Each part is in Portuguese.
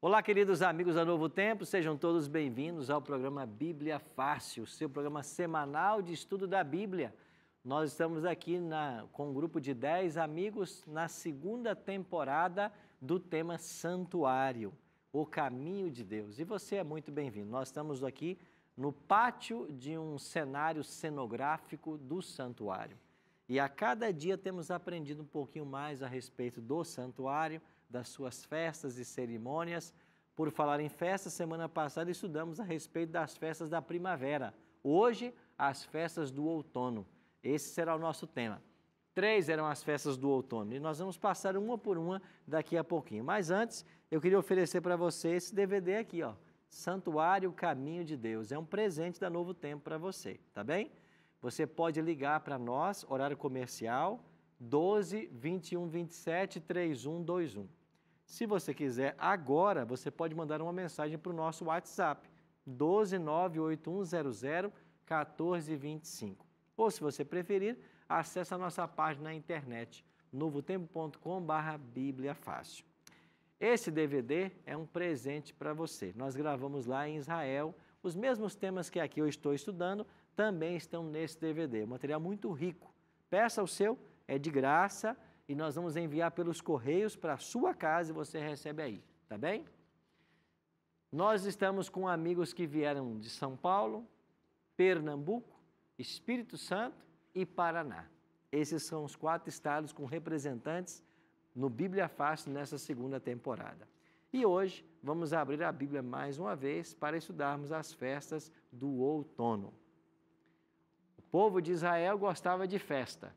Olá, queridos amigos da Novo Tempo, sejam todos bem-vindos ao programa Bíblia Fácil, seu programa semanal de estudo da Bíblia. Nós estamos aqui com um grupo de 10 amigos na segunda temporada do tema Santuário, o caminho de Deus. E você é muito bem-vindo. Nós estamos aqui no pátio de um cenário cenográfico do santuário. E a cada dia temos aprendido um pouquinho mais a respeito do santuário, das suas festas e cerimônias. Por falar em festas, semana passada estudamos a respeito das festas da primavera. Hoje, as festas do outono. Esse será o nosso tema. 3 eram as festas do outono e nós vamos passar uma por uma daqui a pouquinho. Mas antes, eu queria oferecer para você esse DVD aqui, ó, Santuário, Caminho de Deus. É um presente da Novo Tempo para você, tá bem? Você pode ligar para nós, horário comercial, 12 21 27 3121. Se você quiser agora, você pode mandar uma mensagem para o nosso WhatsApp, 12 98100 1425. Ou, se você preferir, acesse a nossa página na internet, novotempo.com/Bíblia Fácil. Esse DVD é um presente para você. Nós gravamos lá em Israel. Os mesmos temas que aqui eu estou estudando também estão nesse DVD. Um material muito rico. Peça o seu, é de graça. E nós vamos enviar pelos correios para a sua casa e você recebe aí, tá bem? Nós estamos com amigos que vieram de São Paulo, Pernambuco, Espírito Santo e Paraná. Esses são os 4 estados com representantes no Bíblia Fácil nessa segunda temporada. E hoje vamos abrir a Bíblia mais uma vez para estudarmos as festas do outono. O povo de Israel gostava de festa.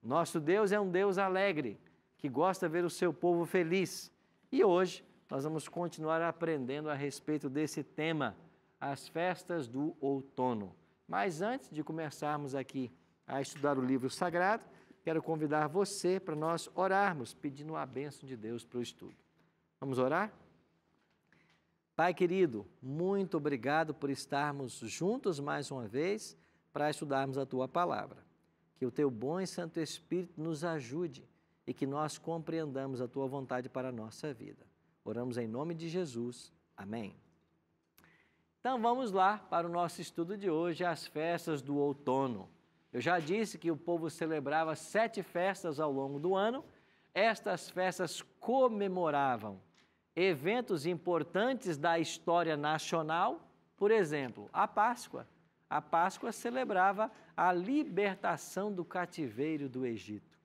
Nosso Deus é um Deus alegre, que gosta de ver o seu povo feliz. E hoje nós vamos continuar aprendendo a respeito desse tema, as festas do outono. Mas antes de começarmos aqui a estudar o livro sagrado, quero convidar você para nós orarmos, pedindo a bênção de Deus para o estudo. Vamos orar? Pai querido, muito obrigado por estarmos juntos mais uma vez para estudarmos a Tua Palavra. Que o Teu bom e Santo Espírito nos ajude e que nós compreendamos a Tua vontade para a nossa vida. Oramos em nome de Jesus. Amém. Então vamos lá para o nosso estudo de hoje, as festas do outono. Eu já disse que o povo celebrava 7 festas ao longo do ano. Estas festas comemoravam eventos importantes da história nacional, por exemplo, a Páscoa. A Páscoa celebrava a libertação do cativeiro do Egito.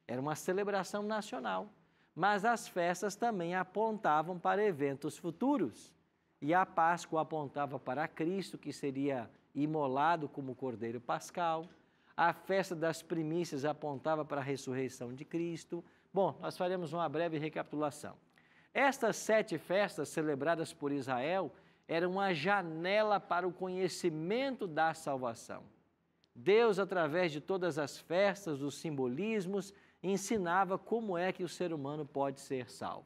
Era uma celebração nacional, mas as festas também apontavam para eventos futuros. E a Páscoa apontava para Cristo, que seria imolado como Cordeiro Pascal. A festa das primícias apontava para a ressurreição de Cristo. Bom, nós faremos uma breve recapitulação. Estas 7 festas celebradas por Israel era uma janela para o conhecimento da salvação. Deus, através de todas as festas, os simbolismos, ensinava como é que o ser humano pode ser salvo.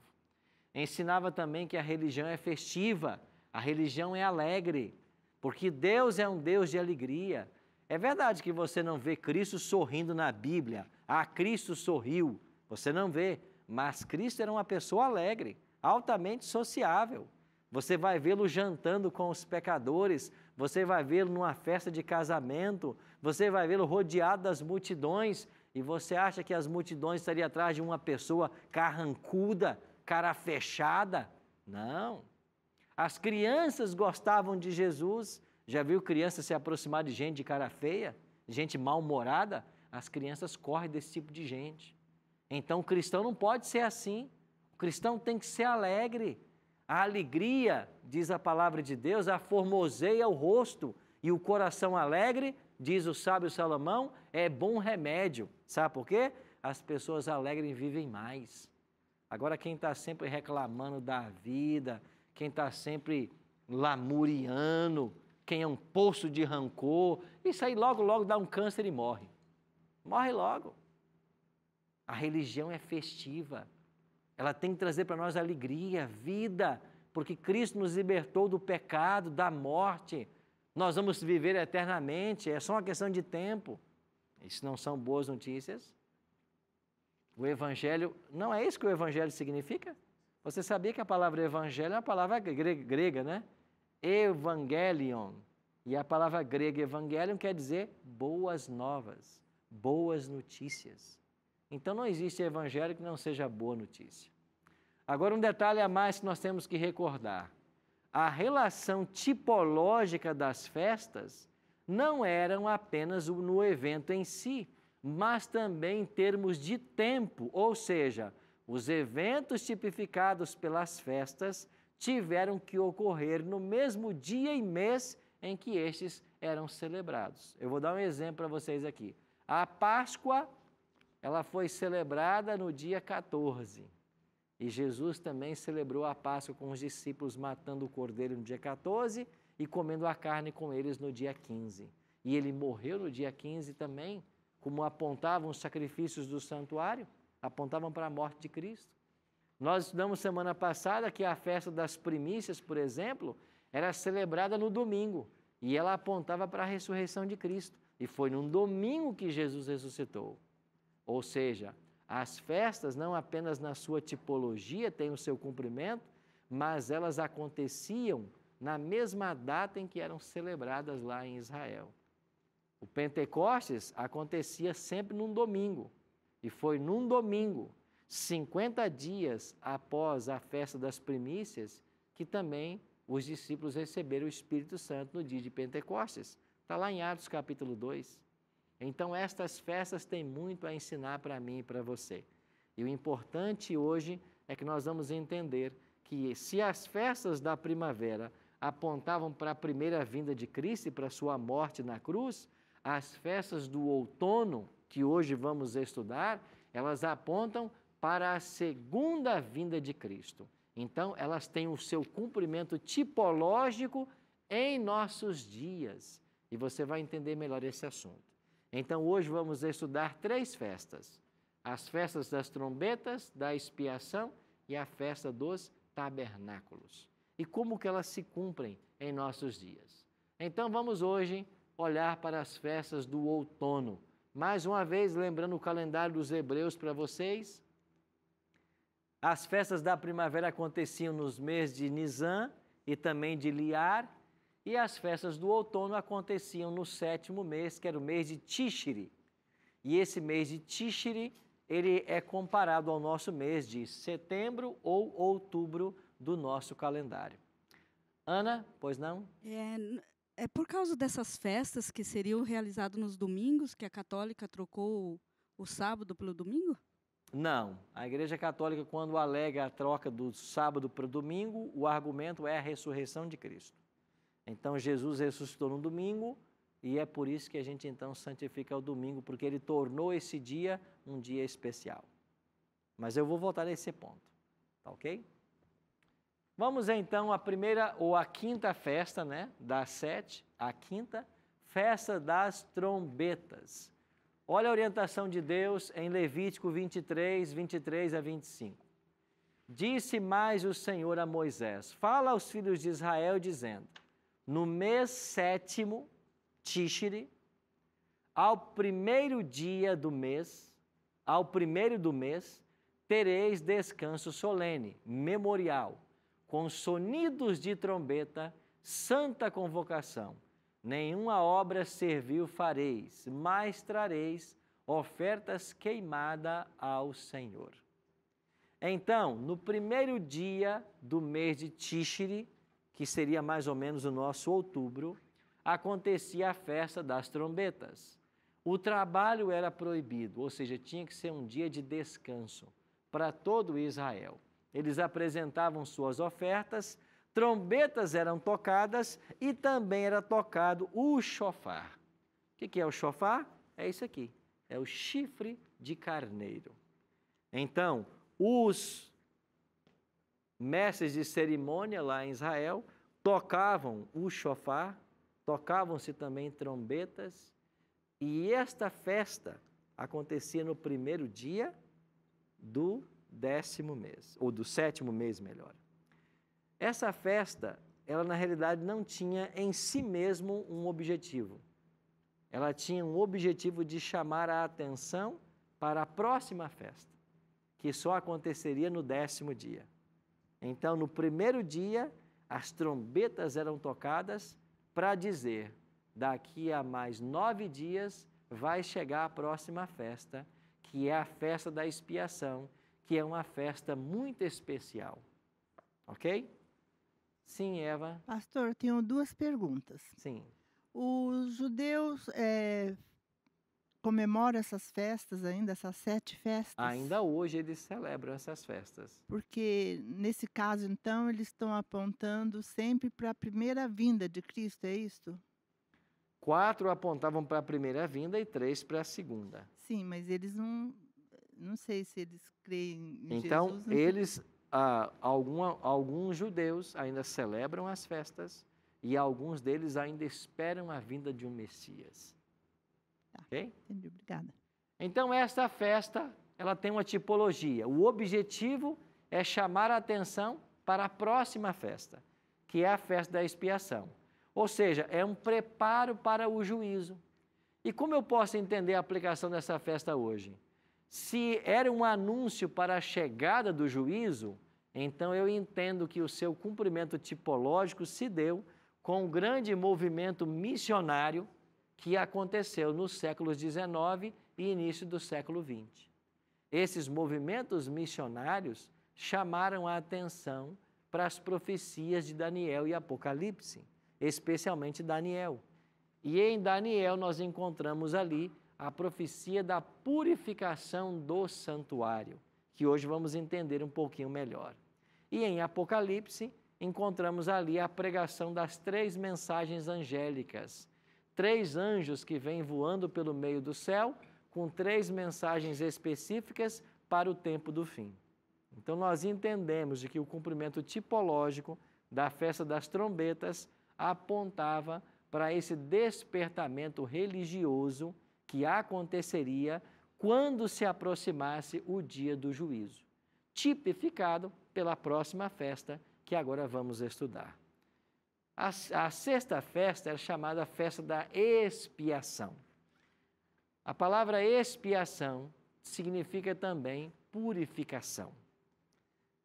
Ensinava também que a religião é festiva, a religião é alegre, porque Deus é um Deus de alegria. É verdade que você não vê Cristo sorrindo na Bíblia. Ah, Cristo sorriu. Você não vê, mas Cristo era uma pessoa alegre, altamente sociável. Você vai vê-lo jantando com os pecadores, você vai vê-lo numa festa de casamento, você vai vê-lo rodeado das multidões e você acha que as multidões estariam atrás de uma pessoa carrancuda, cara fechada? Não. As crianças gostavam de Jesus. Já viu criança se aproximar de gente de cara feia, gente mal-humorada? As crianças correm desse tipo de gente. Então o cristão não pode ser assim. O cristão tem que ser alegre. A alegria, diz a palavra de Deus, aformoseia o rosto e o coração alegre, diz o sábio Salomão, é bom remédio. Sabe por quê? As pessoas alegres vivem mais. Agora, quem está sempre reclamando da vida, quem está sempre lamuriano, quem é um poço de rancor, isso aí logo dá um câncer e morre. Morre logo. A religião é festiva. Ela tem que trazer para nós alegria, vida, porque Cristo nos libertou do pecado, da morte. Nós vamos viver eternamente, é só uma questão de tempo. Isso não são boas notícias? O Evangelho, não é isso que o Evangelho significa? Você sabia que a palavra Evangelho é uma palavra grega, né? Evangelion. E a palavra grega Evangelion quer dizer boas novas, boas notícias. Então não existe Evangelho que não seja boa notícia. Agora um detalhe a mais que nós temos que recordar. A relação tipológica das festas não eram apenas no evento em si, mas também em termos de tempo, ou seja, os eventos tipificados pelas festas tiveram que ocorrer no mesmo dia e mês em que estes eram celebrados. Eu vou dar um exemplo para vocês aqui. A Páscoa, ela foi celebrada no dia 14. E Jesus também celebrou a Páscoa com os discípulos, matando o cordeiro no dia 14 e comendo a carne com eles no dia 15. E ele morreu no dia 15 também, como apontavam os sacrifícios do santuário, apontavam para a morte de Cristo. Nós estudamos semana passada que a festa das primícias, por exemplo, era celebrada no domingo e ela apontava para a ressurreição de Cristo. E foi num domingo que Jesus ressuscitou. Ou seja, as festas, não apenas na sua tipologia, têm o seu cumprimento, mas elas aconteciam na mesma data em que eram celebradas lá em Israel. O Pentecostes acontecia sempre num domingo, e foi num domingo, 50 dias após a festa das primícias, que também os discípulos receberam o Espírito Santo no dia de Pentecostes. Está lá em Atos capítulo 2. Então, estas festas têm muito a ensinar para mim e para você. E o importante hoje é que nós vamos entender que se as festas da primavera apontavam para a primeira vinda de Cristo e para a sua morte na cruz, as festas do outono, que hoje vamos estudar, elas apontam para a segunda vinda de Cristo. Então, elas têm o seu cumprimento tipológico em nossos dias. E você vai entender melhor esse assunto. Então, hoje vamos estudar 3 festas. As festas das trombetas, da expiação e a festa dos tabernáculos. E como que elas se cumprem em nossos dias. Então, vamos hoje olhar para as festas do outono. Mais uma vez, lembrando o calendário dos hebreus para vocês. As festas da primavera aconteciam nos meses de Nisan e também de Liar, e as festas do outono aconteciam no 7º mês, que era o mês de Tishri. E esse mês de Tishri, ele é comparado ao nosso mês de setembro ou outubro do nosso calendário. Ana, pois não? É por causa dessas festas que seriam realizadas nos domingos que a católica trocou o sábado pelo domingo? Não. A Igreja Católica, quando alega a troca do sábado para o domingo, o argumento é a ressurreição de Cristo. Então, Jesus ressuscitou no domingo e é por isso que a gente, então, santifica o domingo, porque ele tornou esse dia um dia especial. Mas eu vou voltar a esse ponto, tá ok? Vamos, então, à primeira ou à quinta festa, né? Das 7, a quinta, festa das trombetas. Olha a orientação de Deus em Levítico 23, 23 a 25. Disse mais o Senhor a Moisés: fala aos filhos de Israel, dizendo: no mês 7º, Tishri, ao primeiro dia do mês, ao primeiro do mês, tereis descanso solene, memorial, com sonidos de trombeta, santa convocação. Nenhuma obra servil fareis, mas trareis ofertas queimadas ao Senhor. Então, no primeiro dia do mês de Tishri, que seria mais ou menos o nosso outubro, acontecia a festa das trombetas. O trabalho era proibido, ou seja, tinha que ser um dia de descanso para todo Israel. Eles apresentavam suas ofertas, trombetas eram tocadas e também era tocado o shofar. O que é o shofar? É isso aqui, é o chifre de carneiro. Então, os mestres de cerimônia lá em Israel tocavam o shofar, tocavam-se também trombetas, e esta festa acontecia no primeiro dia do 10º mês, ou do 7º mês, melhor. Essa festa, ela na realidade não tinha em si mesmo um objetivo. Ela tinha um objetivo de chamar a atenção para a próxima festa, que só aconteceria no 10º dia. Então, no primeiro dia, as trombetas eram tocadas para dizer, daqui a mais 9 dias vai chegar a próxima festa, que é a festa da expiação, que é uma festa muito especial. Ok? Sim, Eva? Pastor, tenho 2 perguntas. Sim. Os judeus comemoram essas festas ainda, essas 7 festas? Ainda hoje eles celebram essas festas. Porque, nesse caso, então, eles estão apontando sempre para a primeira vinda de Cristo, é isso? 4 apontavam para a primeira vinda e 3 para a segunda. Sim, mas eles não sei se eles creem em Então, Jesus. eles, alguns judeus ainda celebram as festas e alguns deles ainda esperam a vinda de um Messias. Tá, ok? entendi, obrigada. Então, esta festa, ela tem uma tipologia. O objetivo é chamar a atenção para a próxima festa, que é a festa da expiação. Ou seja, é um preparo para o juízo. E como eu posso entender a aplicação dessa festa hoje? Se era um anúncio para a chegada do juízo, então eu entendo que o seu cumprimento tipológico se deu com o grande movimento missionário que aconteceu nos séculos XIX e início do século XX. Esses movimentos missionários chamaram a atenção para as profecias de Daniel e Apocalipse, especialmente Daniel. E em Daniel nós encontramos ali a profecia da purificação do santuário, que hoje vamos entender um pouquinho melhor. E em Apocalipse encontramos ali a pregação das 3 mensagens angélicas, 3 anjos que vêm voando pelo meio do céu, com 3 mensagens específicas para o tempo do fim. Então nós entendemos de que o cumprimento tipológico da festa das trombetas apontava para esse despertamento religioso que aconteceria quando se aproximasse o dia do juízo, tipificado pela próxima festa que agora vamos estudar. A 6ª festa era chamada festa da expiação. A palavra expiação significa também purificação.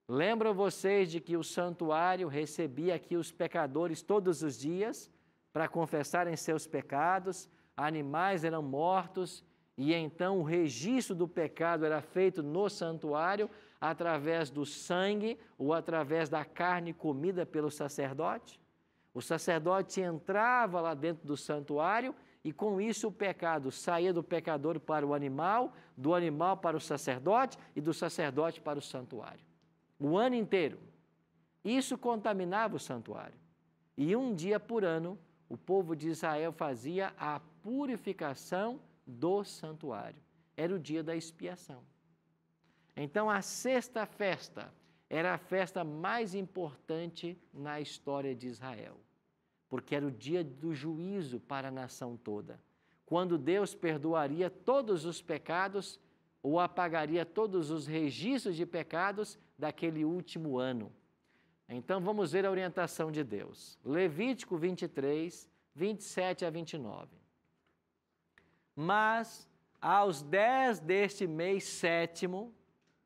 Lembram vocês de que o santuário recebia aqui os pecadores todos os dias para confessarem seus pecados, animais eram mortos e então o registro do pecado era feito no santuário através do sangue ou através da carne comida pelo sacerdote? O sacerdote entrava lá dentro do santuário e com isso o pecado saía do pecador para o animal, do animal para o sacerdote e do sacerdote para o santuário. O ano inteiro. Isso contaminava o santuário. E um dia por ano, o povo de Israel fazia a purificação do santuário. Era o dia da expiação. Então, a 6ª festa era a festa mais importante na história de Israel, porque era o dia do juízo para a nação toda, quando Deus perdoaria todos os pecados ou apagaria todos os registros de pecados daquele último ano. Então, vamos ver a orientação de Deus. Levítico 23, 27 a 29. Mas, aos 10 deste mês 7º,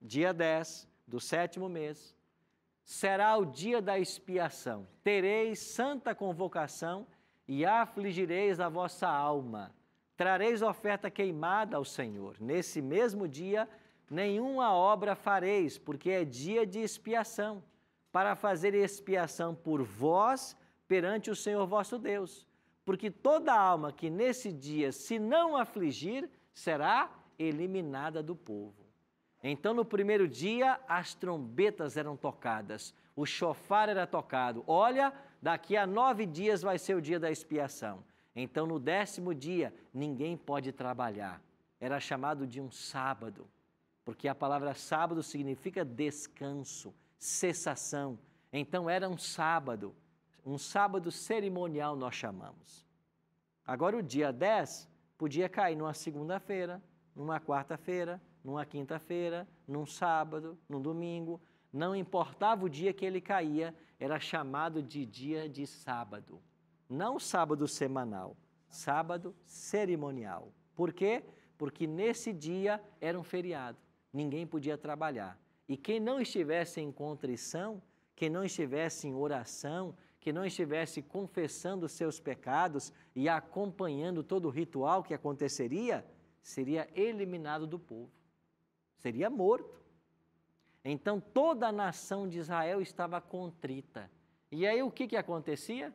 dia 10 do 7º mês, será o dia da expiação. Tereis santa convocação e afligireis a vossa alma. Trareis oferta queimada ao Senhor. Nesse mesmo dia, nenhuma obra fareis, porque é dia de expiação, para fazer expiação por vós perante o Senhor vosso Deus. Porque toda alma que nesse dia se não afligir, será eliminada do povo. Então, no primeiro dia, as trombetas eram tocadas, o chofar era tocado. Olha, daqui a 9 dias vai ser o dia da expiação. Então, no 10º dia, ninguém pode trabalhar. Era chamado de um sábado, porque a palavra sábado significa descanso, cessação. Então, era um sábado. Um sábado cerimonial nós chamamos. Agora o dia 10 podia cair numa segunda-feira, numa quarta-feira, numa quinta-feira, num sábado, num domingo. Não importava o dia que ele caía, era chamado de dia de sábado. Não sábado semanal, sábado cerimonial. Por quê? Porque nesse dia era um feriado, ninguém podia trabalhar. E quem não estivesse em contrição, quem não estivesse em oração, que não estivesse confessando os seus pecados e acompanhando todo o ritual que aconteceria, seria eliminado do povo, seria morto. Então toda a nação de Israel estava contrita. E aí o que acontecia?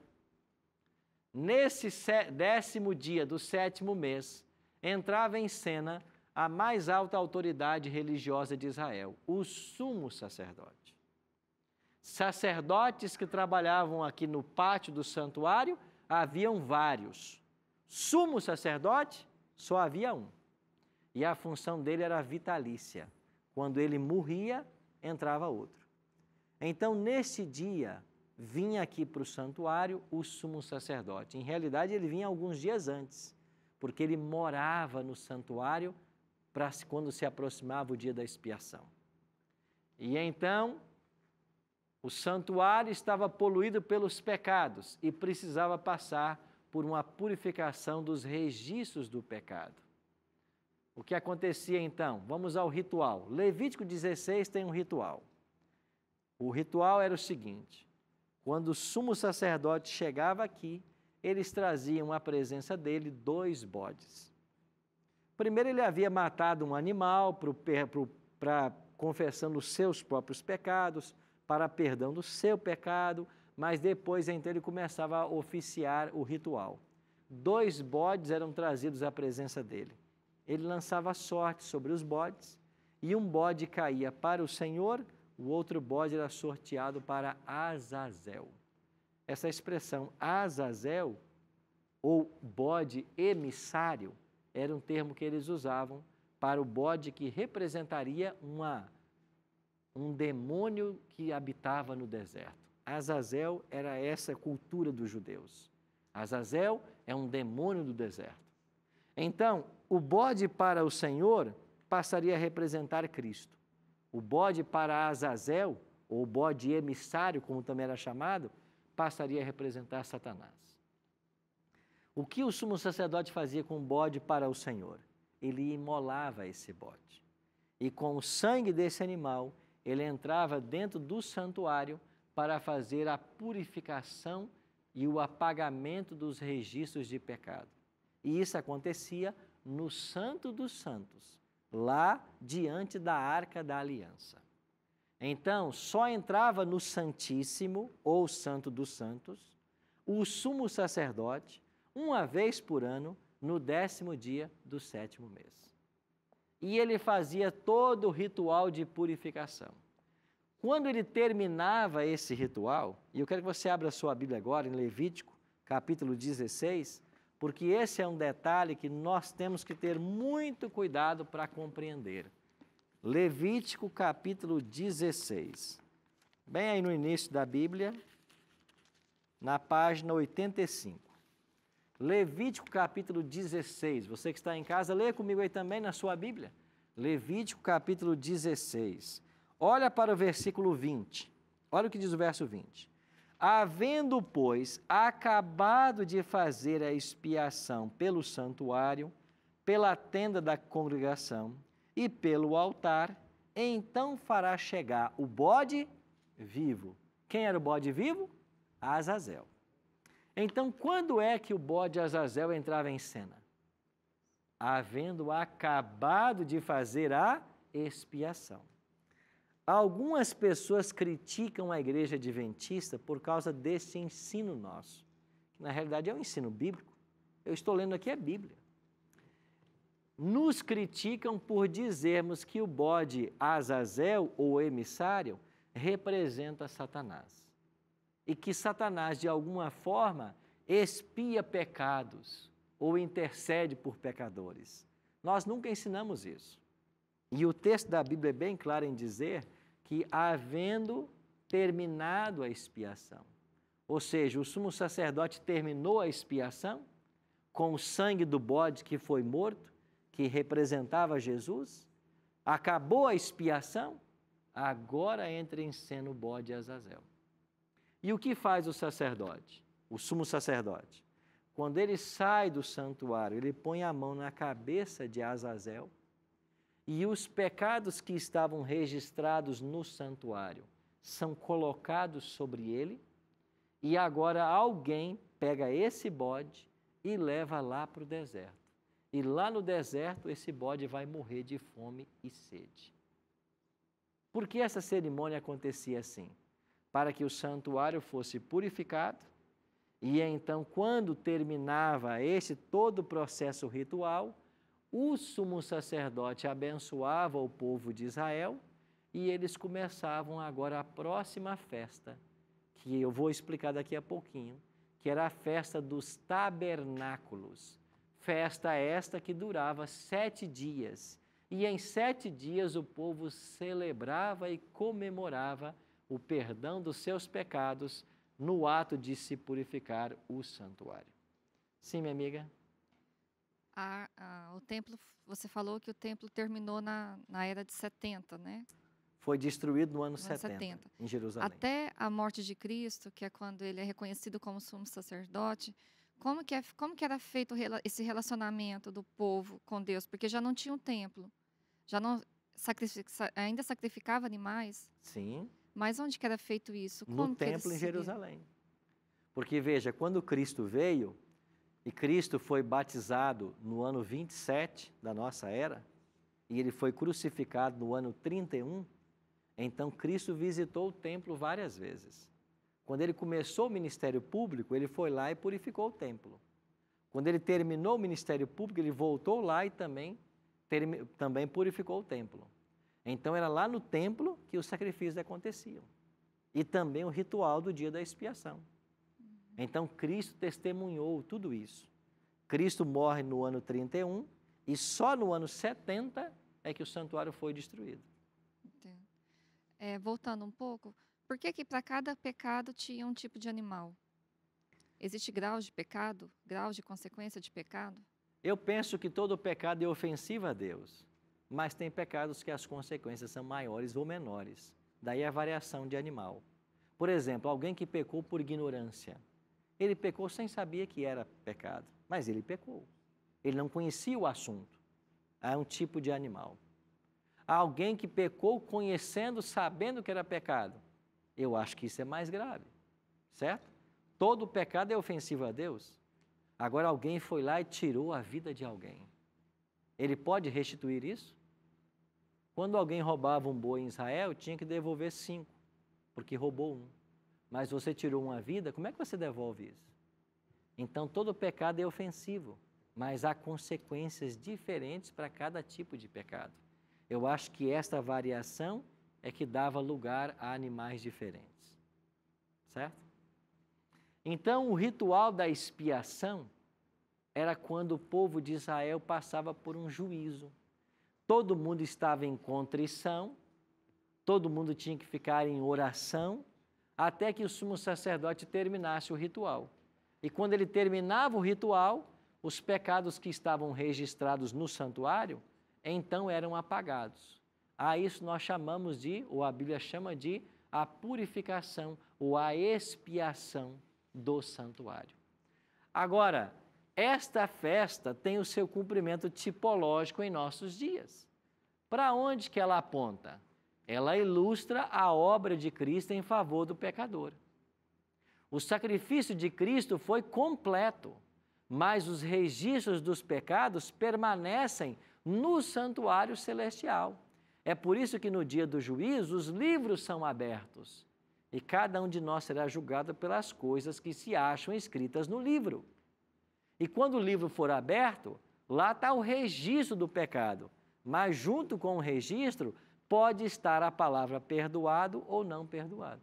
Nesse 10º dia do 7º mês, entrava em cena a mais alta autoridade religiosa de Israel, o sumo sacerdote. Sacerdotes que trabalhavam aqui no pátio do santuário, haviam vários. Sumo sacerdote, só havia um. E a função dele era vitalícia. Quando ele morria, entrava outro. Então, nesse dia, vinha aqui para o santuário o sumo sacerdote. Em realidade, ele vinha alguns dias antes, porque ele morava no santuário para quando se aproximava o dia da expiação. E então, o santuário estava poluído pelos pecados e precisava passar por uma purificação dos registros do pecado. O que acontecia então? Vamos ao ritual. Levítico 16 tem um ritual. O ritual era o seguinte: quando o sumo sacerdote chegava aqui, eles traziam à presença dele 2 bodes. Primeiro ele havia matado um animal para confessando os seus próprios pecados, para perdão do seu pecado, mas depois então ele começava a oficiar o ritual. 2 bodes eram trazidos à presença dele. Ele lançava sorte sobre os bodes, e um bode caía para o Senhor, o outro bode era sorteado para Azazel. Essa expressão Azazel, ou bode emissário, era um termo que eles usavam para o bode que representaria um demônio que habitava no deserto. Azazel era essa cultura dos judeus. Azazel é um demônio do deserto. Então, o bode para o Senhor passaria a representar Cristo. O bode para Azazel, ou bode emissário, como também era chamado, passaria a representar Satanás. O que o sumo sacerdote fazia com o bode para o Senhor? Ele imolava esse bode. E com o sangue desse animal, ele entrava dentro do santuário para fazer a purificação e o apagamento dos registros de pecado. E isso acontecia no Santo dos Santos, lá diante da Arca da Aliança. Então, só entrava no Santíssimo, ou Santo dos Santos, o sumo sacerdote, uma vez por ano, no 10º dia do 7º mês. E ele fazia todo o ritual de purificação. Quando ele terminava esse ritual, e eu quero que você abra a sua Bíblia agora, em Levítico, capítulo 16, porque esse é um detalhe que nós temos que ter muito cuidado para compreender. Levítico, capítulo 16. Bem aí no início da Bíblia, na página 85. Levítico capítulo 16, você que está em casa, leia comigo aí também na sua Bíblia. Levítico capítulo 16. Olha para o versículo 20. Olha o que diz o verso 20. Havendo, pois, acabado de fazer a expiação pelo santuário, pela tenda da congregação e pelo altar, então fará chegar o bode vivo. Quem era o bode vivo? Azazel. Então, quando é que o bode Azazel entrava em cena? Havendo acabado de fazer a expiação. Algumas pessoas criticam a igreja adventista por causa desse ensino nosso, que na realidade é um ensino bíblico. Eu estou lendo aqui a Bíblia. Nos criticam por dizermos que o bode Azazel, ou emissário, representa Satanás. E que Satanás, de alguma forma, expia pecados ou intercede por pecadores. Nós nunca ensinamos isso. E o texto da Bíblia é bem claro em dizer que, havendo terminado a expiação, Ou seja, o sumo sacerdote terminou a expiação com o sangue do bode que foi morto, que representava Jesus. Acabou a expiação, agora entra em cena o bode Azazel. E o que faz o sacerdote, o sumo sacerdote? Quando ele sai do santuário, ele põe a mão na cabeça de Azazel e os pecados que estavam registrados no santuário são colocados sobre ele e agora alguém pega esse bode e leva lá para o deserto. E lá no deserto esse bode vai morrer de fome e sede. Por que essa cerimônia acontecia assim? Para que o santuário fosse purificado e então, quando terminava todo o processo ritual, o sumo sacerdote abençoava o povo de Israel e eles começavam agora a próxima festa, que eu vou explicar daqui a pouquinho, que era a festa dos tabernáculos. Festa esta que durava 7 dias. E em 7 dias o povo celebrava e comemorava o perdão dos seus pecados no ato de se purificar o santuário. Sim, minha amiga? O templo, você falou que o templo terminou na era de 70, né? Foi destruído no ano No ano 70, em Jerusalém. Até a morte de Cristo, que é quando ele é reconhecido como sumo sacerdote, como que era feito esse relacionamento do povo com Deus? Porque já não tinha um templo, já não ainda sacrificava animais. Sim. Mas onde que era feito isso? No templo em Jerusalém. Porque veja, quando Cristo veio, e Cristo foi batizado no ano 27 da nossa era, e ele foi crucificado no ano 31, então Cristo visitou o templo várias vezes. Quando ele começou o ministério público, ele foi lá e purificou o templo. Quando ele terminou o ministério público, ele voltou lá e também purificou o templo. Então era lá no templo que os sacrifícios aconteciam. E também o ritual do dia da expiação. Então Cristo testemunhou tudo isso. Cristo morre no ano 31 e só no ano 70 é que o santuário foi destruído. Entendo. Voltando um pouco, por que para cada pecado tinha um tipo de animal? Existe graus de pecado, graus de consequência de pecado? Eu penso que todo pecado é ofensivo a Deus, mas tem pecados que as consequências são maiores ou menores. Daí a variação de animal. Por exemplo, alguém que pecou por ignorância. Ele pecou sem saber que era pecado, mas ele pecou. Ele não conhecia o assunto. É um tipo de animal. Alguém que pecou conhecendo, sabendo que era pecado. Eu acho que isso é mais grave, certo? Todo pecado é ofensivo a Deus. Agora alguém foi lá e tirou a vida de alguém. Ele pode restituir isso? Quando alguém roubava um boi em Israel, tinha que devolver 5, porque roubou um. Mas você tirou uma vida, como é que você devolve isso? Então, todo pecado é ofensivo, mas há consequências diferentes para cada tipo de pecado. Eu acho que esta variação é que dava lugar a animais diferentes. Certo? Então, o ritual da expiação era quando o povo de Israel passava por um juízo. Todo mundo estava em contrição, todo mundo tinha que ficar em oração, até que o sumo sacerdote terminasse o ritual. E quando ele terminava o ritual, os pecados que estavam registrados no santuário, então eram apagados. A isso nós chamamos de, ou a Bíblia chama de, a purificação ou a expiação do santuário. Agora, esta festa tem o seu cumprimento tipológico em nossos dias. Para onde que ela aponta? Ela ilustra a obra de Cristo em favor do pecador. O sacrifício de Cristo foi completo, mas os registros dos pecados permanecem no santuário celestial. É por isso que no dia do juízo os livros são abertos e cada um de nós será julgado pelas coisas que se acham escritas no livro. E quando o livro for aberto, lá está o registro do pecado, mas junto com o registro pode estar a palavra perdoado ou não perdoado.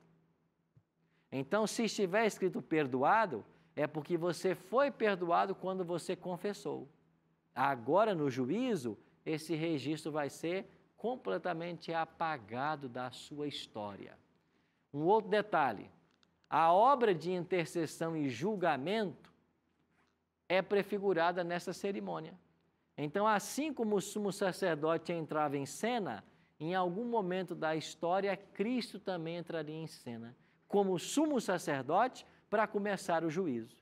Então, se estiver escrito perdoado, é porque você foi perdoado quando você confessou. Agora, no juízo, esse registro vai ser completamente apagado da sua história. Um outro detalhe, a obra de intercessão e julgamento é prefigurada nessa cerimônia. Então, assim como o sumo sacerdote entrava em cena, em algum momento da história, Cristo também entraria em cena, como sumo sacerdote, para começar o juízo.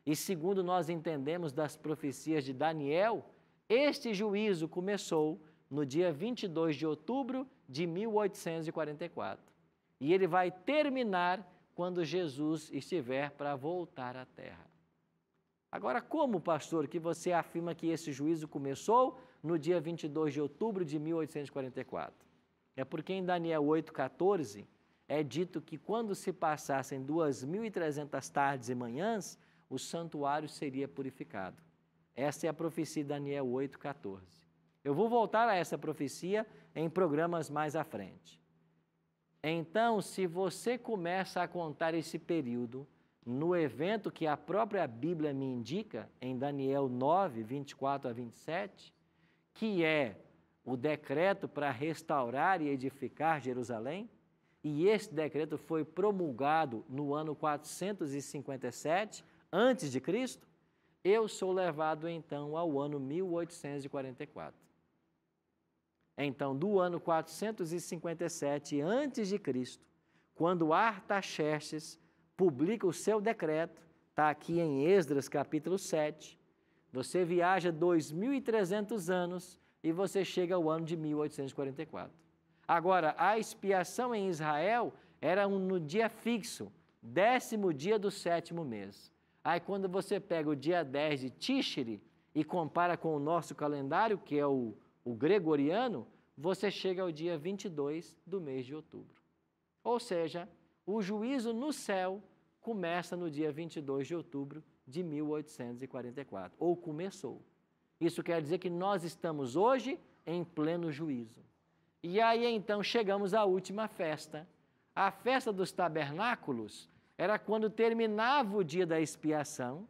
E segundo nós entendemos das profecias de Daniel, este juízo começou no dia 22 de outubro de 1844. E ele vai terminar quando Jesus estiver para voltar à terra. Agora, como, pastor, que você afirma que esse juízo começou no dia 22 de outubro de 1844? É porque em Daniel 8,14 é dito que quando se passassem 2.300 tardes e manhãs, o santuário seria purificado. Essa é a profecia de Daniel 8,14. Eu vou voltar a essa profecia em programas mais à frente. Então, se você começa a contar esse período no evento que a própria Bíblia me indica, em Daniel 9, 24 a 27, que é o decreto para restaurar e edificar Jerusalém, e esse decreto foi promulgado no ano 457 antes de Cristo, eu sou levado então ao ano 1844. Então, do ano 457 antes de Cristo, quando Artaxerxes publica o seu decreto, está aqui em Esdras capítulo 7, você viaja 2.300 anos e você chega ao ano de 1844. Agora, a expiação em Israel era no dia fixo, 10º dia do 7º mês. Aí quando você pega o dia 10 de Tishri e compara com o nosso calendário, que é o gregoriano, você chega ao dia 22 do mês de outubro. Ou seja, o juízo no céu começa no dia 22 de outubro de 1844, ou começou. Isso quer dizer que nós estamos hoje em pleno juízo. E aí então chegamos à última festa. A festa dos tabernáculos era quando terminava o dia da expiação,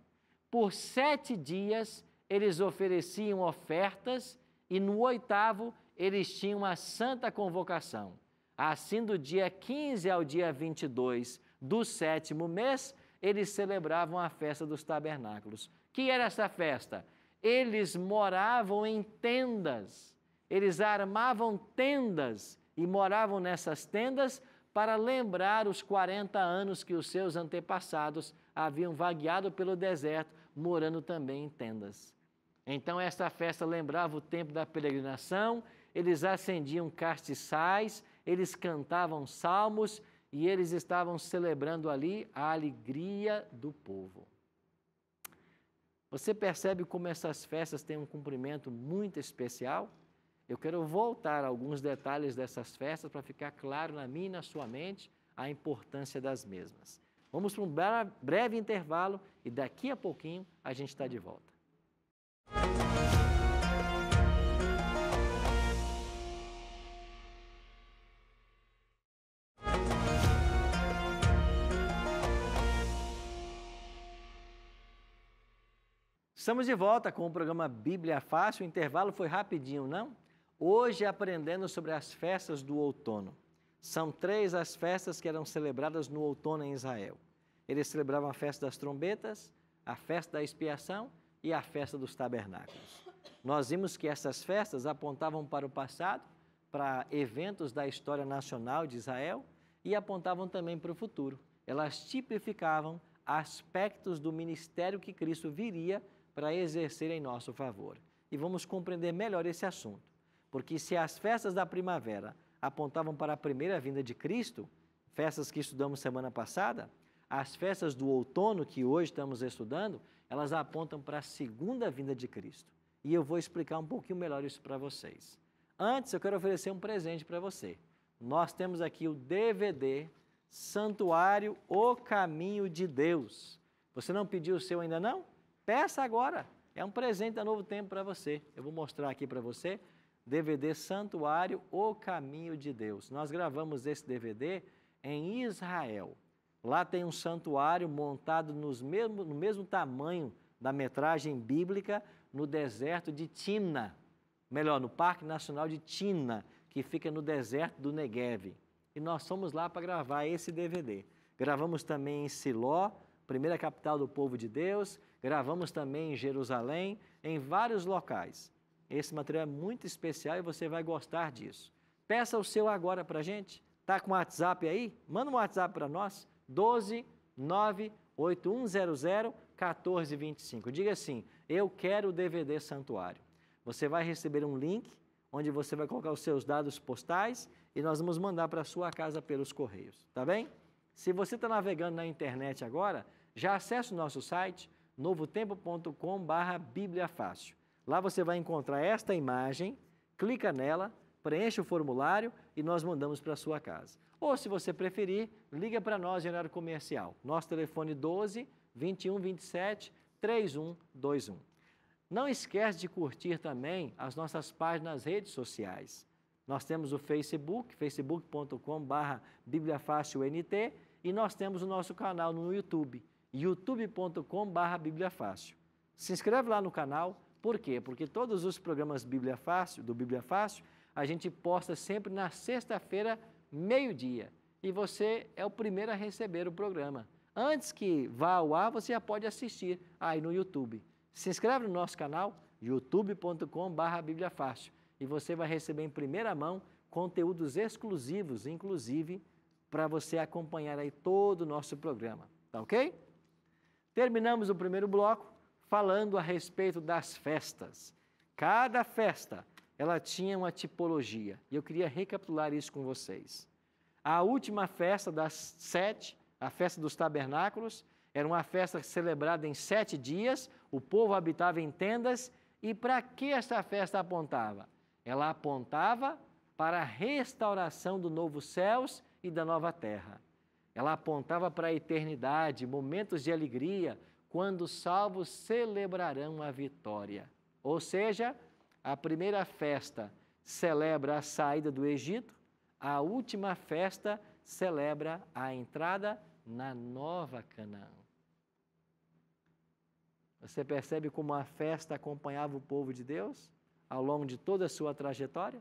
por 7 dias eles ofereciam ofertas e no 8º eles tinham a santa convocação. Assim, do dia 15 ao dia 22 do 7º mês, eles celebravam a festa dos tabernáculos. Que era essa festa? Eles moravam em tendas, eles armavam tendas e moravam nessas tendas para lembrar os 40 anos que os seus antepassados haviam vagueado pelo deserto, morando também em tendas. Então, essa festa lembrava o tempo da peregrinação, eles acendiam castiçais, eles cantavam salmos e eles estavam celebrando ali a alegria do povo. Você percebe como essas festas têm um cumprimento muito especial? Eu quero voltar a alguns detalhes dessas festas para ficar claro na minha e na sua mente a importância das mesmas. Vamos para um breve intervalo e daqui a pouquinho a gente está de volta. Estamos de volta com o programa Bíblia Fácil. O intervalo foi rapidinho, não? Hoje aprendendo sobre as festas do outono. São 3 as festas que eram celebradas no outono em Israel. Eles celebravam a festa das trombetas, a festa da expiação e a festa dos tabernáculos. Nós vimos que essas festas apontavam para o passado, para eventos da história nacional de Israel e apontavam também para o futuro. Elas tipificavam aspectos do ministério que Cristo viria para exercer em nosso favor. E vamos compreender melhor esse assunto, porque se as festas da primavera apontavam para a primeira vinda de Cristo, festas que estudamos semana passada, as festas do outono, que hoje estamos estudando, elas apontam para a segunda vinda de Cristo. E eu vou explicar um pouquinho melhor isso para vocês. Antes, eu quero oferecer um presente para você. Nós temos aqui o DVD Santuário, o Caminho de Deus. Você não pediu o seu ainda não? Peça agora. É um presente da Novo Tempo para você. Eu vou mostrar aqui para você. DVD Santuário, o Caminho de Deus. Nós gravamos esse DVD em Israel. Lá tem um santuário montado no mesmo tamanho da metragem bíblica no deserto de Timna. Melhor, no Parque Nacional de Timna, que fica no deserto do Negev. E nós fomos lá para gravar esse DVD. gravamos também em Siló, primeira capital do povo de Deus, gravamos também em Jerusalém, em vários locais. Esse material é muito especial e você vai gostar disso. Peça o seu agora para a gente. Está com o WhatsApp aí? Manda um WhatsApp para nós, 12 98100 1425. Diga assim, eu quero o DVD Santuário. Você vai receber um link onde você vai colocar os seus dados postais e nós vamos mandar para a sua casa pelos correios, tá bem? Se você está navegando na internet agora, já acesse o nosso site, novotempo.com/Bíblia Fácil. Lá você vai encontrar esta imagem, clica nela, preenche o formulário e nós mandamos para a sua casa. Ou, se você preferir, liga para nós em horário comercial. Nosso telefone 12 21 27 3121. Não esquece de curtir também as nossas páginas nas redes sociais. Nós temos o Facebook, facebook.com/BíbliaFácilNT, e nós temos o nosso canal no YouTube, youtube.com/BíbliaFácil. Se inscreve lá no canal. Por quê? Porque todos os programas Bíblia Fácil, do Bíblia Fácil, a gente posta sempre na sexta-feira, meio-dia. E você é o primeiro a receber o programa. Antes que vá ao ar, você já pode assistir aí no YouTube. Se inscreve no nosso canal, youtube.com/BíbliaFácil. E você vai receber em primeira mão conteúdos exclusivos, inclusive, para você acompanhar aí todo o nosso programa. Tá ok? Terminamos o primeiro bloco falando a respeito das festas. Cada festa, ela tinha uma tipologia. E eu queria recapitular isso com vocês. A última festa das 7, a festa dos tabernáculos, era uma festa celebrada em 7 dias, o povo habitava em tendas, e para que essa festa apontava? Ela apontava para a restauração do novo céus e da nova terra. Ela apontava para a eternidade, momentos de alegria, quando os salvos celebrarão a vitória. Ou seja, a primeira festa celebra a saída do Egito, a última festa celebra a entrada na nova Canaã. Você percebe como a festa acompanhava o povo de Deus ao longo de toda a sua trajetória?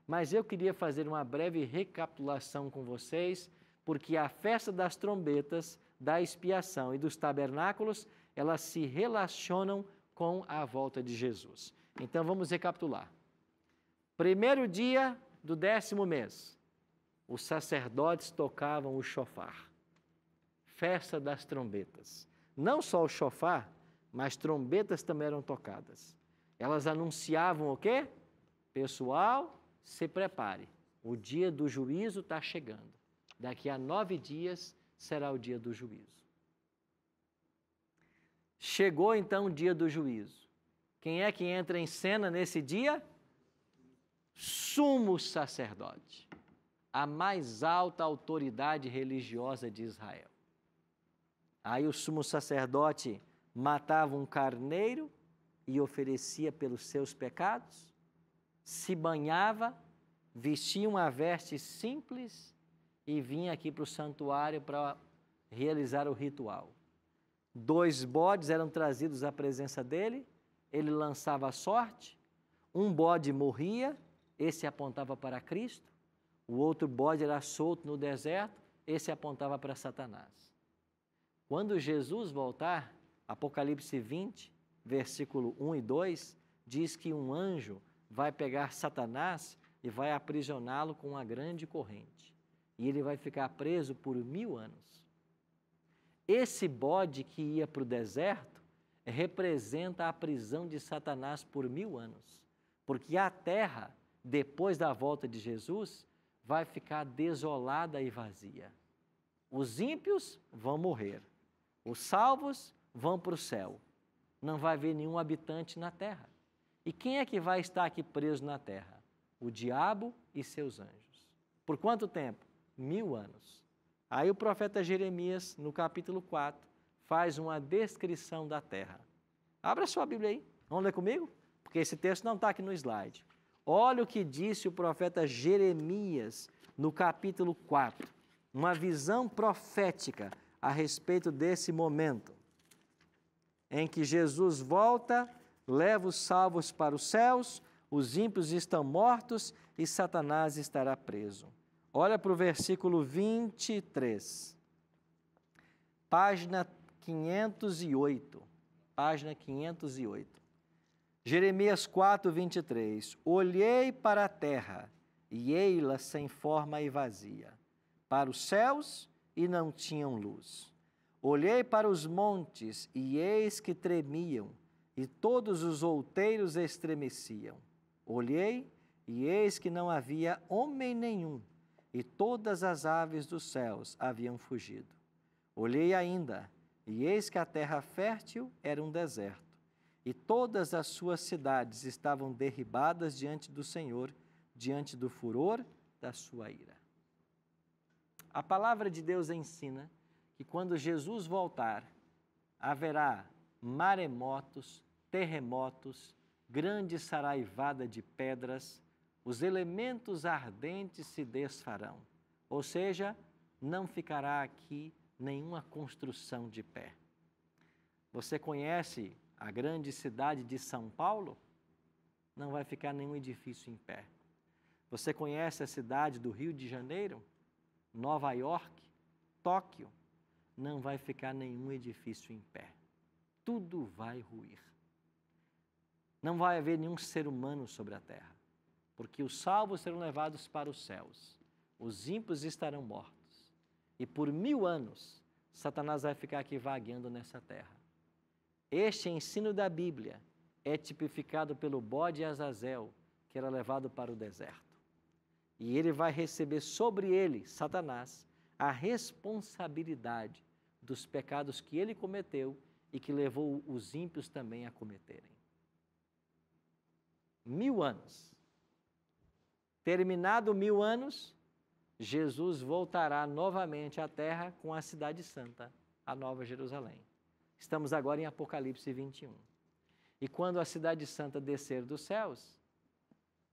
Mas eu queria fazer uma breve recapitulação com vocês, porque a festa das trombetas, da expiação e dos tabernáculos, elas se relacionam com a volta de Jesus. Então vamos recapitular. Primeiro dia do 10º mês, os sacerdotes tocavam o chofar. Festa das trombetas. Não só o chofar, mas trombetas também eram tocadas. Elas anunciavam o quê? Pessoal, se prepare. O dia do juízo está chegando. Daqui a 9 dias será o dia do juízo. Chegou então o dia do juízo. Quem é que entra em cena nesse dia? Sumo sacerdote, a mais alta autoridade religiosa de Israel. Aí o sumo sacerdote matava um carneiro e oferecia pelos seus pecados, se banhava, vestia uma veste simples e vinha aqui para o santuário para realizar o ritual. 2 bodes eram trazidos à presença dele, ele lançava a sorte, um bode morria, esse apontava para Cristo, o outro bode era solto no deserto, esse apontava para Satanás. Quando Jesus voltar, Apocalipse 20, versículo 1 e 2, diz que um anjo vai pegar Satanás e vai aprisioná-lo com uma grande corrente. E ele vai ficar preso por 1000 anos. Esse bode que ia para o deserto representa a prisão de Satanás por 1000 anos. Porque a terra, depois da volta de Jesus, vai ficar desolada e vazia. Os ímpios vão morrer. Os salvos vão para o céu. Não vai haver nenhum habitante na terra. E quem é que vai estar aqui preso na terra? O diabo e seus anjos. Por quanto tempo? 1000 anos. Aí o profeta Jeremias, no capítulo 4, faz uma descrição da terra. Abra sua Bíblia aí. Vamos ler comigo? Porque esse texto não está aqui no slide. Olha o que disse o profeta Jeremias no capítulo 4. Uma visão profética a respeito desse momento em que Jesus volta, leva os salvos para os céus, os ímpios estão mortos e Satanás estará preso. Olha para o versículo 23. página 508. Página 508. Jeremias 4, 23. Olhei para a terra, e ei-la sem forma e vazia, para os céus, e não tinham luz. Olhei para os montes, e eis que tremiam, e todos os outeiros estremeciam. Olhei, e eis que não havia homem nenhum, e todas as aves dos céus haviam fugido. Olhei ainda, e eis que a terra fértil era um deserto, e todas as suas cidades estavam derribadas diante do Senhor, diante do furor da sua ira. A palavra de Deus ensina que quando Jesus voltar, haverá maremotos, terremotos, grande saraivada de pedras, os elementos ardentes se desfarão, ou seja, não ficará aqui nenhuma construção de pé. Você conhece a grande cidade de São Paulo? Não vai ficar nenhum edifício em pé. Você conhece a cidade do Rio de Janeiro? Nova York? Tóquio? Não vai ficar nenhum edifício em pé. Tudo vai ruir. Não vai haver nenhum ser humano sobre a terra, porque os salvos serão levados para os céus, os ímpios estarão mortos, e por 1000 anos Satanás vai ficar aqui vagueando nessa terra. Este ensino da Bíblia é tipificado pelo bode Azazel, que era levado para o deserto. E ele vai receber sobre ele, Satanás, a responsabilidade dos pecados que ele cometeu e que levou os ímpios também a cometerem. 1000 anos. Terminado 1000 anos, Jesus voltará novamente à terra com a cidade santa, a Nova Jerusalém. Estamos agora em Apocalipse 21. E quando a cidade santa descer dos céus,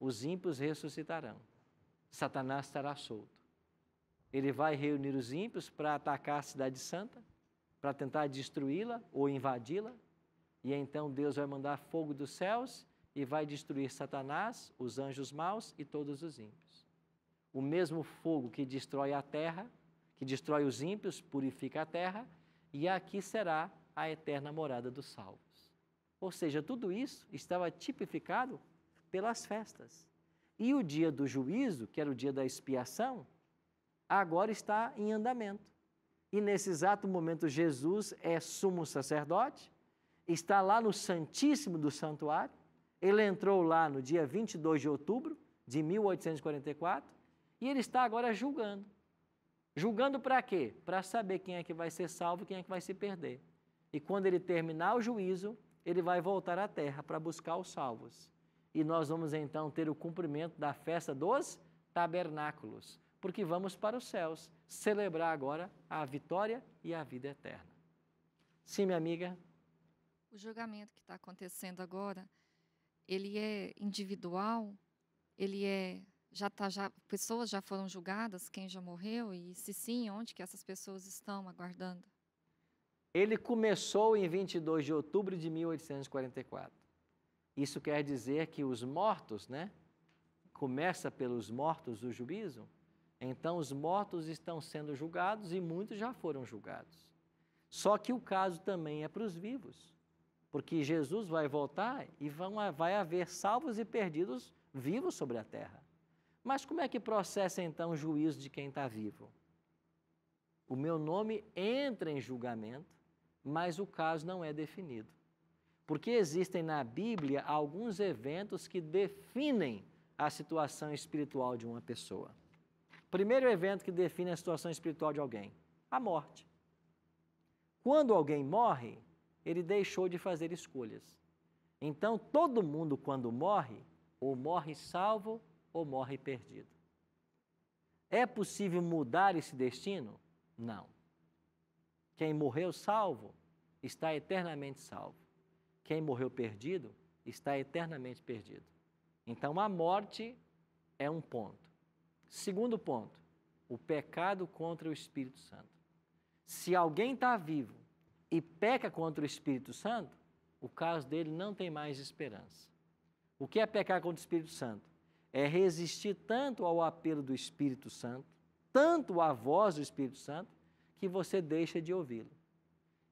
os ímpios ressuscitarão. Satanás estará solto. Ele vai reunir os ímpios para atacar a cidade santa, para tentar destruí-la ou invadi-la, e então Deus vai mandar fogo dos céus e vai destruir Satanás, os anjos maus e todos os ímpios. O mesmo fogo que destrói a terra, que destrói os ímpios, purifica a terra, e aqui será a eterna morada dos salvos. Ou seja, tudo isso estava tipificado pelas festas. E o dia do juízo, que era o dia da expiação, agora está em andamento. E nesse exato momento Jesus é sumo sacerdote, está lá no Santíssimo do Santuário. Ele entrou lá no dia 22 de outubro de 1844 e ele está agora julgando. Julgando para quê? Para saber quem é que vai ser salvo e quem é que vai se perder. E quando ele terminar o juízo, ele vai voltar à terra para buscar os salvos. E nós vamos então ter o cumprimento da festa dos tabernáculos, porque vamos para os céus celebrar agora a vitória e a vida eterna. Sim, minha amiga? O julgamento que está acontecendo agora, ele é individual? Ele é pessoas já foram julgadas, quem já morreu? E se sim, onde que essas pessoas estão aguardando? Ele começou em 22 de outubro de 1844. Isso quer dizer que os mortos, começa pelos mortos do juízo, então os mortos estão sendo julgados e muitos já foram julgados. Só que o caso também é para os vivos, porque Jesus vai voltar e vai haver salvos e perdidos vivos sobre a terra. Mas como é que processa então o juízo de quem está vivo? O meu nome entra em julgamento, mas o caso não é definido. Porque existem na Bíblia alguns eventos que definem a situação espiritual de uma pessoa. Primeiro evento que define a situação espiritual de alguém, a morte. Quando alguém morre, ele deixou de fazer escolhas. Então, todo mundo, quando morre, ou morre salvo ou morre perdido. É possível mudar esse destino? Não. Quem morreu salvo está eternamente salvo. Quem morreu perdido está eternamente perdido. Então, a morte é um ponto. Segundo ponto, o pecado contra o Espírito Santo. Se alguém está vivo e peca contra o Espírito Santo, o caso dele não tem mais esperança. O que é pecar contra o Espírito Santo? É resistir tanto ao apelo do Espírito Santo, tanto à voz do Espírito Santo, que você deixa de ouvi-lo.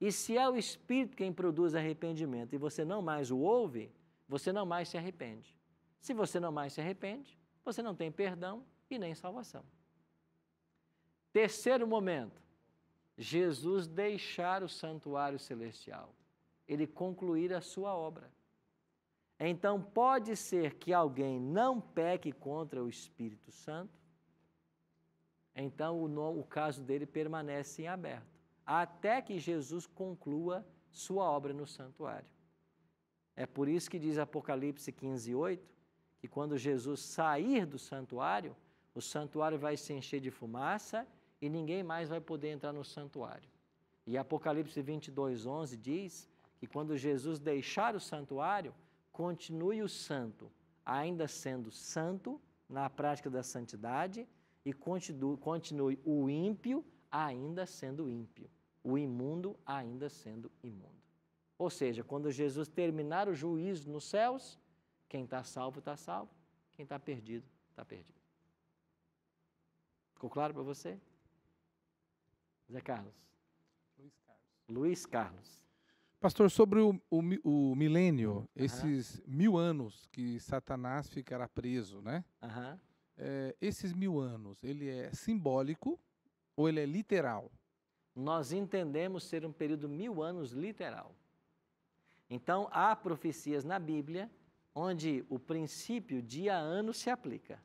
E se é o Espírito quem produz arrependimento e você não mais o ouve, você não mais se arrepende. Se você não mais se arrepende, você não tem perdão e nem salvação. Terceiro momento, Jesus deixar o santuário celestial. Ele concluir a sua obra. Então, pode ser que alguém não peque contra o Espírito Santo, então o caso dele permanece em aberto, até que Jesus conclua sua obra no santuário. É por isso que diz Apocalipse 15:8, que quando Jesus sair do santuário, o santuário vai se encher de fumaça e ninguém mais vai poder entrar no santuário. E Apocalipse 22:11 diz que quando Jesus deixar o santuário, continue o santo, ainda sendo santo, na prática da santidade, e continue o ímpio, ainda sendo ímpio, o imundo, ainda sendo imundo. Ou seja, quando Jesus terminar o juízo nos céus, quem está salvo, quem está perdido, está perdido. Ficou claro para você? Zé Carlos. Luiz Carlos. Pastor, sobre o milênio, esses 1000 anos que Satanás ficará preso, né? Esses 1000 anos, ele é simbólico ou ele é literal? Nós entendemos ser um período 1000 anos literal. Então, há profecias na Bíblia onde o princípio dia-ano se aplica.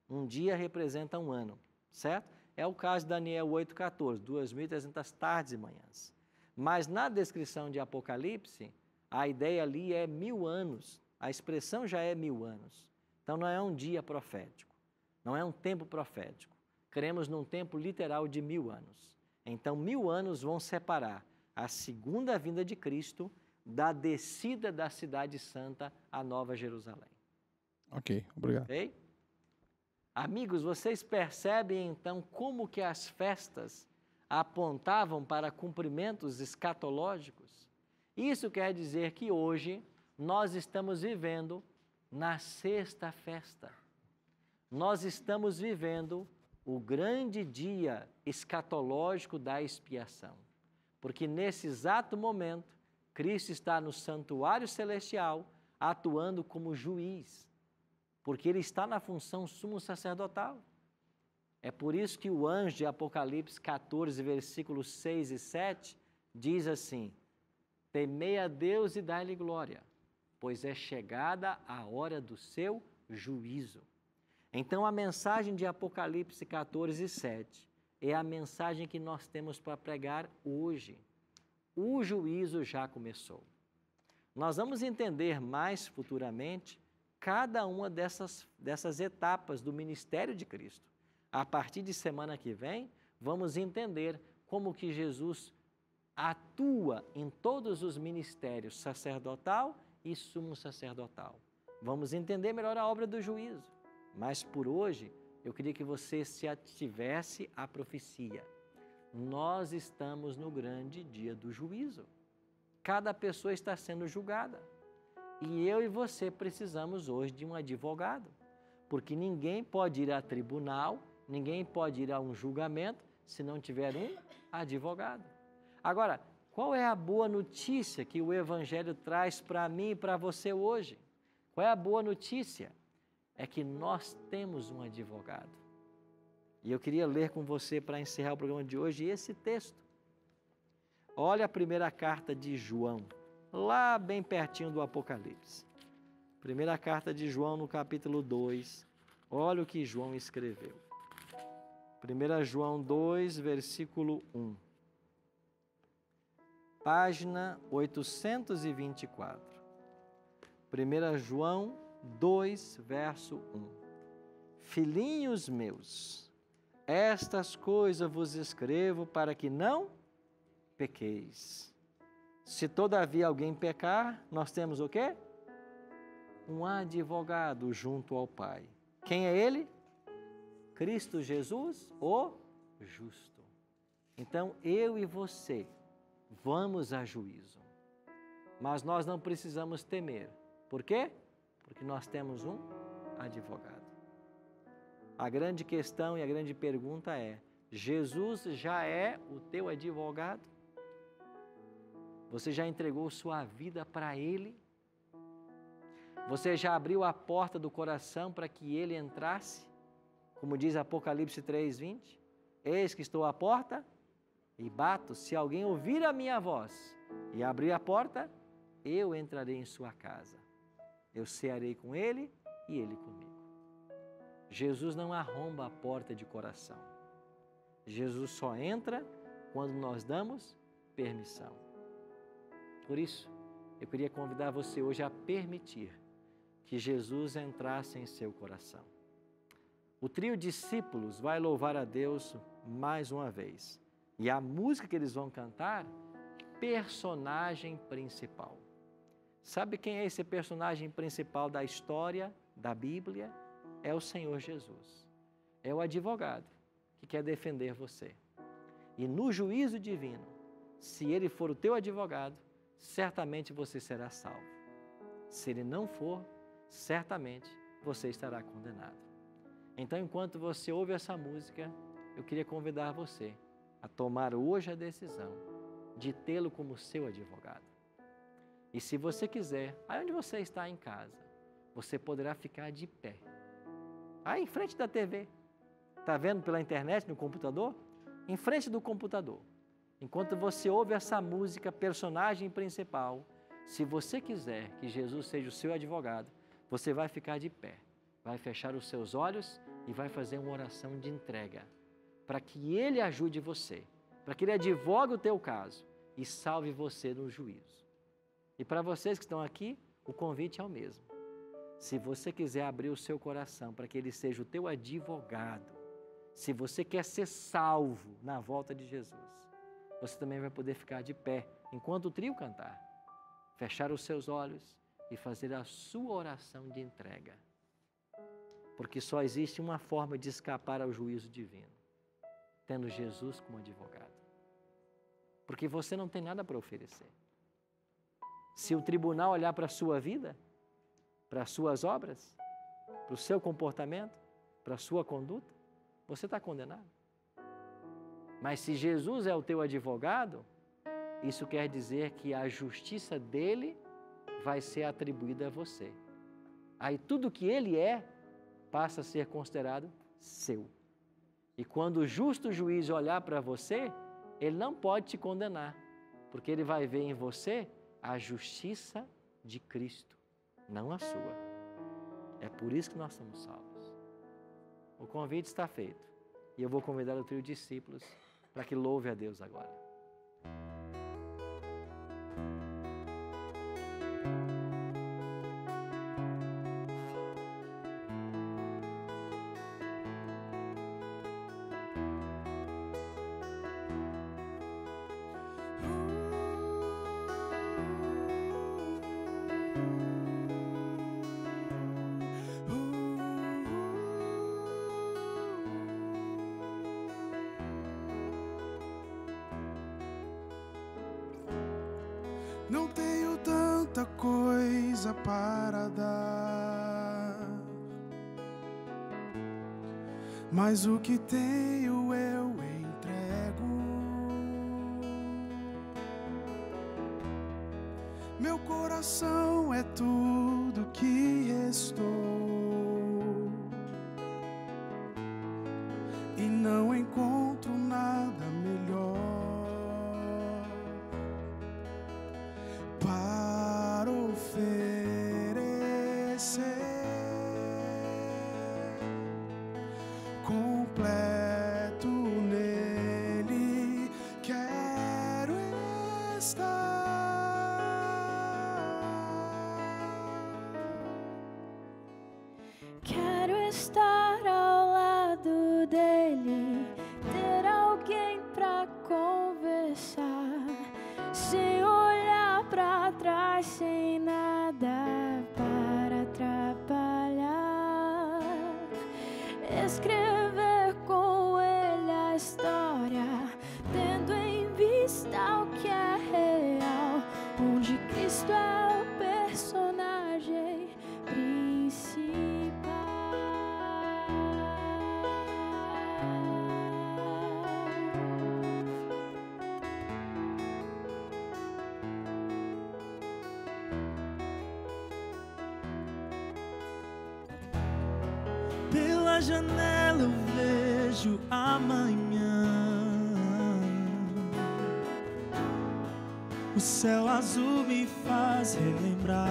Um dia representa um ano, certo? É o caso de Daniel 8,14, 2.300 tardes e manhãs. Mas na descrição de Apocalipse, a ideia ali é 1000 anos. A expressão já é 1000 anos. Então não é um dia profético, não é um tempo profético. Cremos num tempo literal de 1000 anos. Então 1000 anos vão separar a segunda vinda de Cristo da descida da cidade santa à Nova Jerusalém. Ok, obrigado. Ok? Amigos, vocês percebem então como que as festas apontavam para cumprimentos escatológicos? Isso quer dizer que hoje nós estamos vivendo na sexta festa. Nós estamos vivendo o grande dia escatológico da expiação. Porque nesse exato momento, Cristo está no santuário celestial atuando como juiz. Porque ele está na função sumo sacerdotal. É por isso que o anjo de Apocalipse 14, versículos 6 e 7, diz assim: temei a Deus e dai-lhe glória, pois é chegada a hora do seu juízo. Então, a mensagem de Apocalipse 14, 7 é a mensagem que nós temos para pregar hoje. O juízo já começou. Nós vamos entender mais futuramente cada uma dessas etapas do ministério de Cristo. A partir de semana que vem, vamos entender como que Jesus atua em todos os ministérios sacerdotal e sumo sacerdotal. Vamos entender melhor a obra do juízo. Mas por hoje, eu queria que você se ativesse à profecia. Nós estamos no grande dia do juízo. Cada pessoa está sendo julgada. E eu e você precisamos hoje de um advogado. Porque ninguém pode ir a tribunal, ninguém pode ir a um julgamento se não tiver um advogado. Agora, qual é a boa notícia que o Evangelho traz para mim e para você hoje? Qual é a boa notícia? É que nós temos um advogado. E eu queria ler com você para encerrar o programa de hoje esse texto. Olha a primeira carta de João, lá bem pertinho do Apocalipse. Primeira carta de João no capítulo 2. Olha o que João escreveu. 1 João 2, versículo 1. Página 824. 1 João 2, verso 1. Filhinhos meus, estas coisas vos escrevo para que não pequeis. Se todavia alguém pecar, nós temos o quê? Um advogado junto ao Pai. Quem é ele? Cristo Jesus, o justo. Então, eu e você vamos a juízo. Mas nós não precisamos temer. Por quê? Porque nós temos um advogado. A grande questão e a grande pergunta é: Jesus já é o teu advogado? Você já entregou sua vida para Ele? Você já abriu a porta do coração para que Ele entrasse? Como diz Apocalipse 3:20, eis que estou à porta e bato. Se alguém ouvir a minha voz e abrir a porta, eu entrarei em sua casa. Eu cearei com ele e ele comigo. Jesus não arromba a porta de coração. Jesus só entra quando nós damos permissão. Por isso, eu queria convidar você hoje a permitir que Jesus entrasse em seu coração. O trio Discípulos vai louvar a Deus mais uma vez. E a música que eles vão cantar, personagem principal. Sabe quem é esse personagem principal da história, da Bíblia? É o Senhor Jesus. É o advogado que quer defender você. E no juízo divino, se ele for o teu advogado, certamente você será salvo. Se ele não for, certamente você estará condenado. Então, enquanto você ouve essa música, eu queria convidar você a tomar hoje a decisão de tê-lo como seu advogado. E se você quiser, aí onde você está em casa, você poderá ficar de pé. Aí em frente da TV. Está vendo pela internet, no computador? Em frente do computador. Enquanto você ouve essa música, personagem principal, se você quiser que Jesus seja o seu advogado, você vai ficar de pé, vai fechar os seus olhos e vai fazer uma oração de entrega, para que Ele ajude você, para que Ele advogue o teu caso e salve você no juízo. E para vocês que estão aqui, o convite é o mesmo. Se você quiser abrir o seu coração para que Ele seja o teu advogado, se você quer ser salvo na volta de Jesus, você também vai poder ficar de pé enquanto o trio cantar, fechar os seus olhos e fazer a sua oração de entrega. Porque só existe uma forma de escapar ao juízo divino, tendo Jesus como advogado. Porque você não tem nada para oferecer. Se o tribunal olhar para a sua vida, para as suas obras, para o seu comportamento, para a sua conduta, você está condenado. Mas se Jesus é o teu advogado, isso quer dizer que a justiça dele vai ser atribuída a você. Aí tudo que ele é, passa a ser considerado seu. E quando o justo juiz olhar para você, ele não pode te condenar, porque ele vai ver em você a justiça de Cristo, não a sua. É por isso que nós somos salvos. O convite está feito. E eu vou convidar o trio Discípulos para que louve a Deus agora. Não tenho tanta coisa para dar, mas o que tenho eu entrego. Meu coração é tudo que estou, e não encontro nada melhor para oferecer. Completo nele quero estar. Quero estar ao lado dele, ter alguém pra conversar, sem olhar pra trás, sem nada para atrapalhar. Escrever com ele a história, tendo em vista o que é real, onde Cristo é o personagem principal. da janela eu vejo amanhã. O céu azul me faz relembrar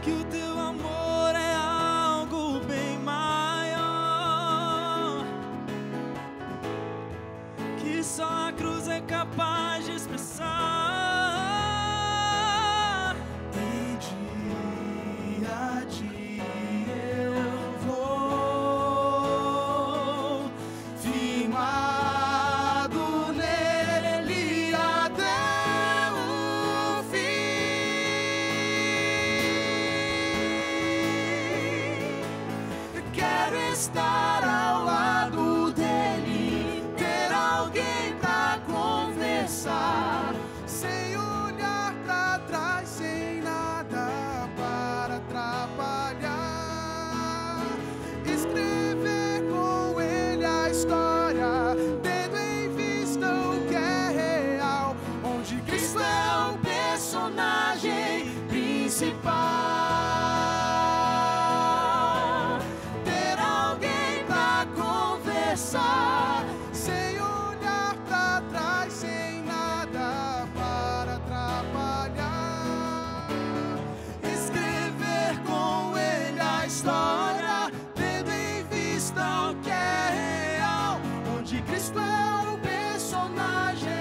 que o teu amor é algo bem maior, que só a cruz é capaz de expressar. E dia a dia eu vou firmado nele até o fim. Eu quero estar ao lado dele, ter alguém pra conversar, sem olhar pra trás, sem nada para atrapalhar. Escrever com ele a história, tendo em vista o que é real, onde Cristo é o personagem principal. Ter alguém pra conversar, sem olhar pra trás, sem nada para atrapalhar. Escrever com ele a história, tendo em vista o que é real, onde Cristo é o personagem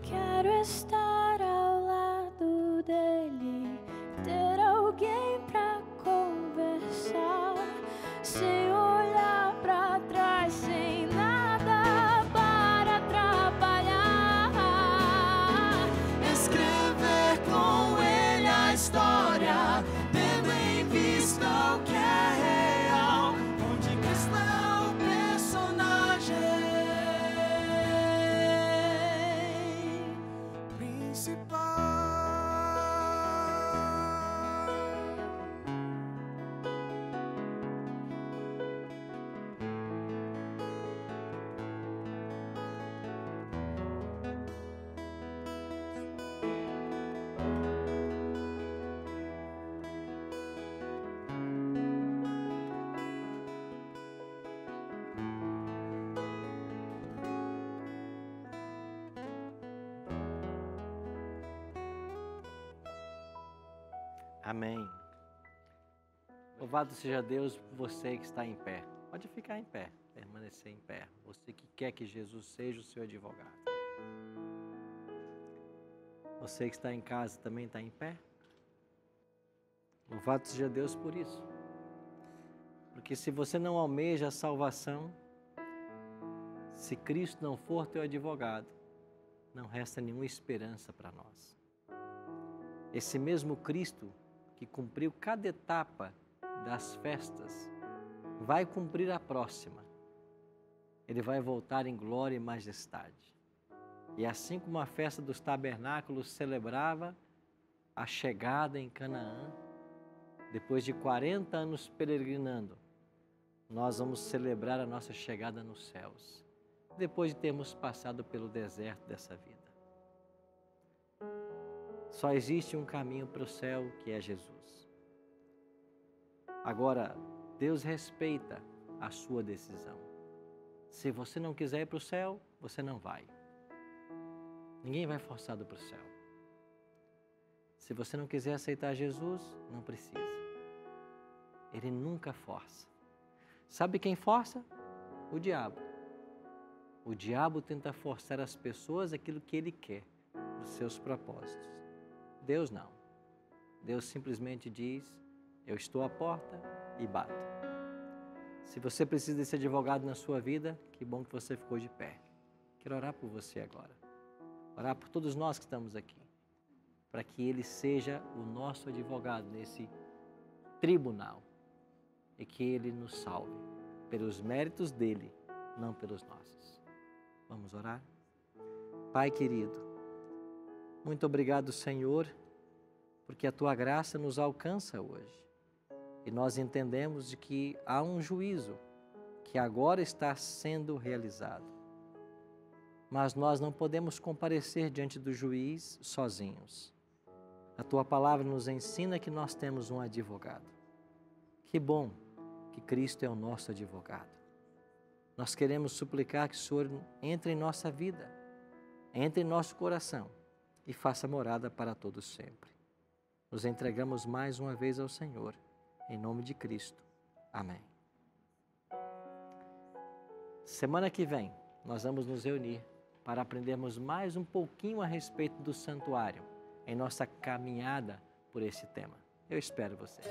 Quero estar ao lado dele, ter alguém pra conversar, sem olhar pra trás, sem nada para atrapalhar. escrever com ele a história, tendo em vista o que é real, onde Cristo é o personagem principal. Amém. Louvado seja Deus por você que está em pé. Pode ficar em pé, permanecer em pé. Você que quer que Jesus seja o seu advogado. Você que está em casa também está em pé? Louvado seja Deus por isso. Porque se você não almeja a salvação, se Cristo não for teu advogado, não resta nenhuma esperança para nós. Esse mesmo Cristo que cumpriu cada etapa das festas, vai cumprir a próxima. Ele vai voltar em glória e majestade. E assim como a festa dos tabernáculos celebrava a chegada em Canaã, depois de 40 anos peregrinando, nós vamos celebrar a nossa chegada nos céus, depois de termos passado pelo deserto dessa vida. Só existe um caminho para o céu, que é Jesus. Agora, Deus respeita a sua decisão. Se você não quiser ir para o céu, você não vai. Ninguém vai forçado para o céu. Se você não quiser aceitar Jesus, não precisa. Ele nunca força. Sabe quem força? O diabo. O diabo tenta forçar as pessoas aquilo que ele quer, os seus propósitos. Deus não. Deus simplesmente diz: eu estou à porta e bato. Se você precisa desse advogado na sua vida, que bom que você ficou de pé. Quero orar por você agora. Orar por todos nós que estamos aqui. Para que ele seja o nosso advogado nesse tribunal. E que ele nos salve. Pelos méritos dele, não pelos nossos. Vamos orar? Pai querido, muito obrigado, Senhor, porque a Tua graça nos alcança hoje. E nós entendemos de que há um juízo que agora está sendo realizado. Mas nós não podemos comparecer diante do juiz sozinhos. A Tua palavra nos ensina que nós temos um advogado. Que bom que Cristo é o nosso advogado. Nós queremos suplicar que o Senhor entre em nossa vida, entre em nosso coração e faça morada para todos sempre. Nos entregamos mais uma vez ao Senhor, em nome de Cristo. Amém. Semana que vem, nós vamos nos reunir para aprendermos mais um pouquinho a respeito do santuário, em nossa caminhada por esse tema. Eu espero você.